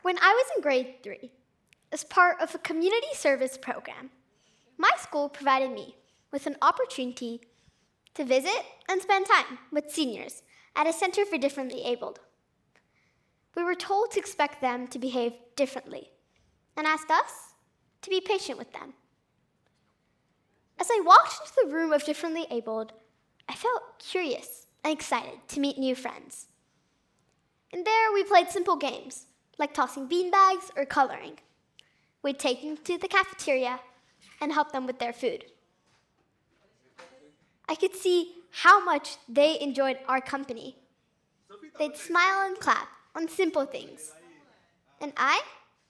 When I was in grade 3, as part of a community service program, my school provided me with an opportunity to visit and spend time with seniors at a center for differently abled. We were told to expect them to behave differently and asked us to be patient with them. As I walked into the room of differently abled, I felt curious and excited to meet new friends. And there we played simple games, like tossing beanbags or coloring. We'd take them to the cafeteria and help them with their food. I could see how much they enjoyed our company. They'd smile and clap on simple things. And I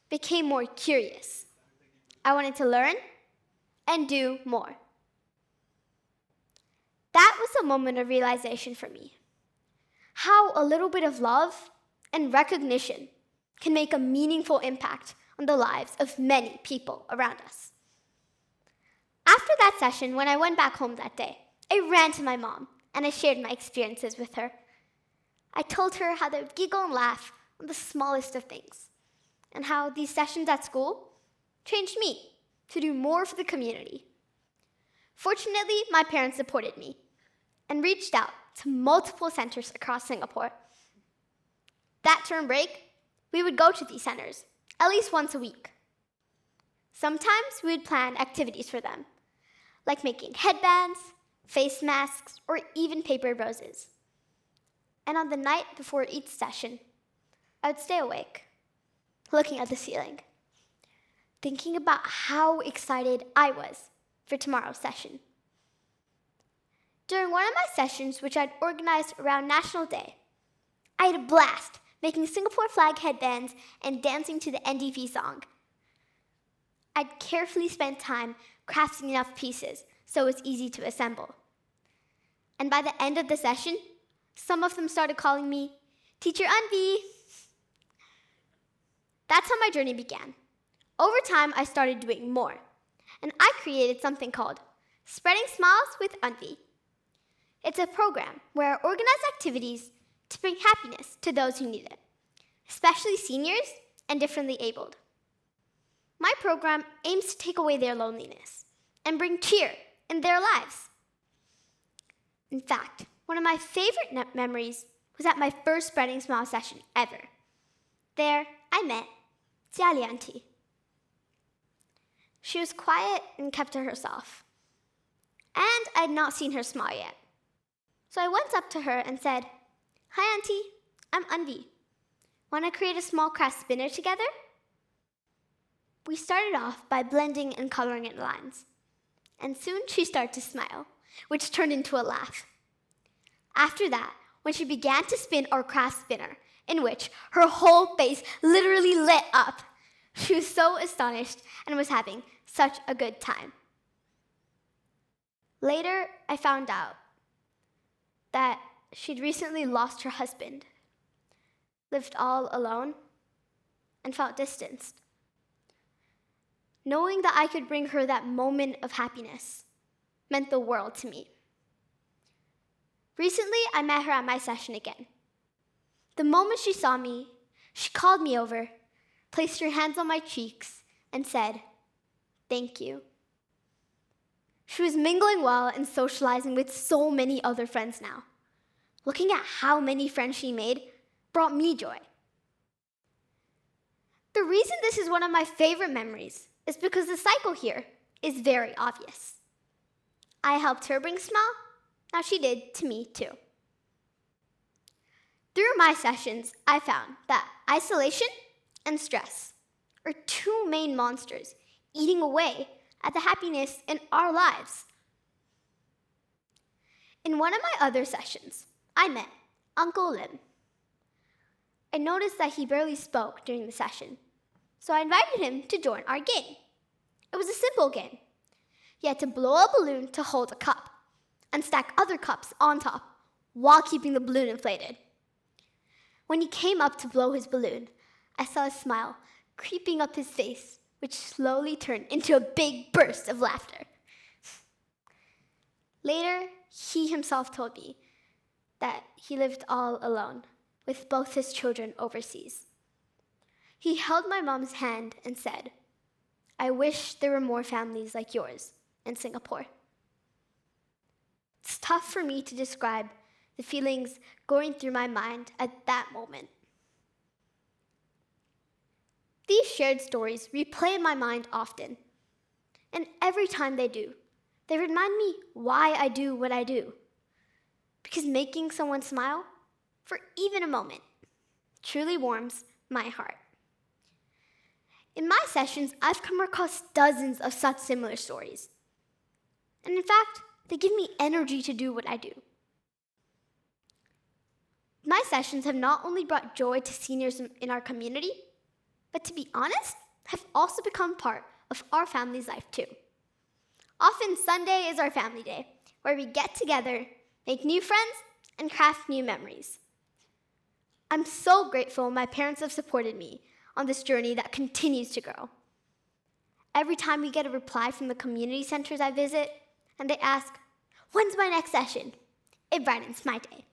became more curious. I wanted to learn and do more. That was a moment of realization for me. How a little bit of love and recognition can make a meaningful impact on the lives of many people around us. After that session, when I went back home that day, I ran to my mom and I shared my experiences with her. I told her how they would giggle and laugh on the smallest of things, and how these sessions at school changed me to do more for the community. Fortunately, my parents supported me and reached out to multiple centers across Singapore. That term break, we would go to these centers at least once a week. Sometimes we would plan activities for them, like making headbands, face masks, or even paper roses. And on the night before each session, I would stay awake, looking at the ceiling, thinking about how excited I was for tomorrow's session. During one of my sessions, which I'd organized around National Day, I had a blast making Singapore flag headbands and dancing to the NDP song. I'd carefully spent time crafting enough pieces so it was easy to assemble. And by the end of the session, some of them started calling me Teacher Anvi. That's how my journey began. Over time, I started doing more, and I created something called Spreading Smiles with Anvi. It's a program where I organize activities to bring happiness to those who need it, especially seniors and differently abled. My program aims to take away their loneliness and bring cheer in their lives. In fact, one of my favorite memories was at my first Spreading Smile session ever. There, I met Jiali Auntie. She was quiet and kept to herself, and I had not seen her smile yet. So I went up to her and said, "Hi, Auntie, I'm Anvi. Want to create a small craft spinner together?" We started off by blending and coloring in lines, and soon she started to smile, which turned into a laugh. After that, when she began to spin our craft spinner, in which her whole face literally lit up, she was so astonished and was having such a good time. Later, I found out that she'd recently lost her husband, lived all alone, and felt distanced. Knowing that I could bring her that moment of happiness meant the world to me. Recently, I met her at my session again. The moment she saw me, she called me over, placed her hands on my cheeks, and said, "Thank you." She was mingling well and socializing with so many other friends now. Looking at how many friends she made brought me joy. The reason this is one of my favorite memories is because the cycle here is very obvious. I helped her bring a smile, now she did to me too. Through my sessions, I found that isolation and stress are two main monsters eating away at the happiness in our lives. In one of my other sessions, I met Uncle Lim. I noticed that he barely spoke during the session, so I invited him to join our game. It was a simple game. You had to blow a balloon to hold a cup and stack other cups on top while keeping the balloon inflated. When he came up to blow his balloon, I saw a smile creeping up his face, which slowly turned into a big burst of laughter. Later, he himself told me that he lived all alone with both his children overseas. He held my mom's hand and said, "I wish there were more families like yours in Singapore." It's tough for me to describe the feelings going through my mind at that moment. These shared stories replay in my mind often, and every time they do, they remind me why I do what I do. Because making someone smile, for even a moment, truly warms my heart. In my sessions, I've come across dozens of such similar stories. And in fact, they give me energy to do what I do. My sessions have not only brought joy to seniors in our community, but to be honest, have also become part of our family's life too. Often Sunday is our family day, where we get together, make new friends, and craft new memories. I'm so grateful my parents have supported me on this journey that continues to grow. Every time we get a reply from the community centers I visit, and they ask, "When's my next session?" it brightens my day.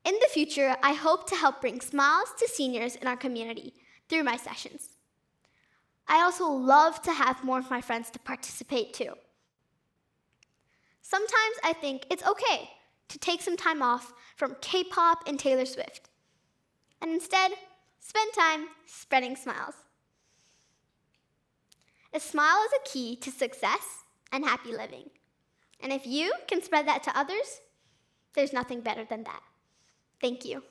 In the future, I hope to help bring smiles to seniors in our community through my sessions. I also love to have more of my friends to participate too. Sometimes I think it's okay to take some time off from K-pop and Taylor Swift, and instead spend time spreading smiles. A smile is a key to success and happy living. And if you can spread that to others, there's nothing better than that. Thank you.